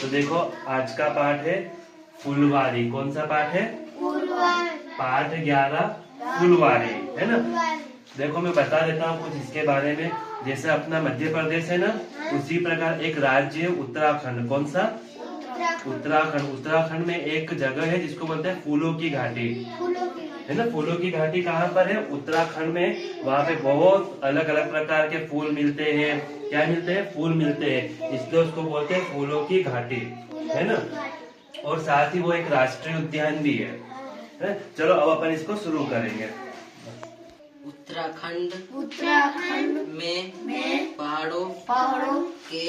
तो देखो आज का पाठ है फुलवारी। कौन सा पाठ है? पाठ 11 फुलवारी, है ना। देखो मैं बता देता हूँ कुछ इसके बारे में। जैसे अपना मध्य प्रदेश है ना, उसी प्रकार एक राज्य है उत्तराखंड। कौन सा? उत्तराखंड। उत्तराखंड में एक जगह है जिसको बोलते हैं फूलों की घाटी, है ना। फूलों की घाटी कहाँ पर है? उत्तराखंड में। वहाँ पे बहुत अलग अलग प्रकार के फूल मिलते हैं। क्या मिलते हैं? फूल मिलते हैं, इसलिए उसको बोलते हैं फूलों की घाटी, है ना। और साथ ही वो एक राष्ट्रीय उद्यान भी है। चलो अब अपन इसको शुरू करेंगे। उत्तराखंड में पहाड़ों के